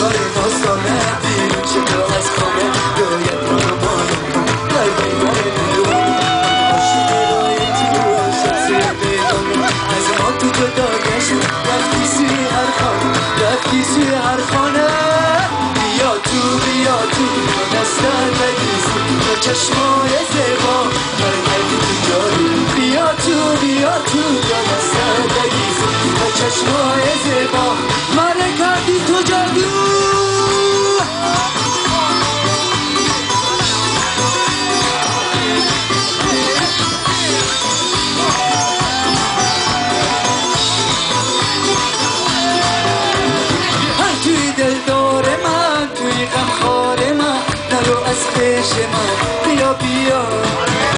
دیوار مستانه بیرون چطور از خانه باید مامانم در دیوار بیرون عاشق رای تو شخصی بیگانه از ما تو جدایش رفتی سی هر خانه رفتی سی هر خانه بیا تو دستر بگیزی با چشمای زیبا برگردی تو جایی بیا تو دستر بگیزی با چشمای زیبا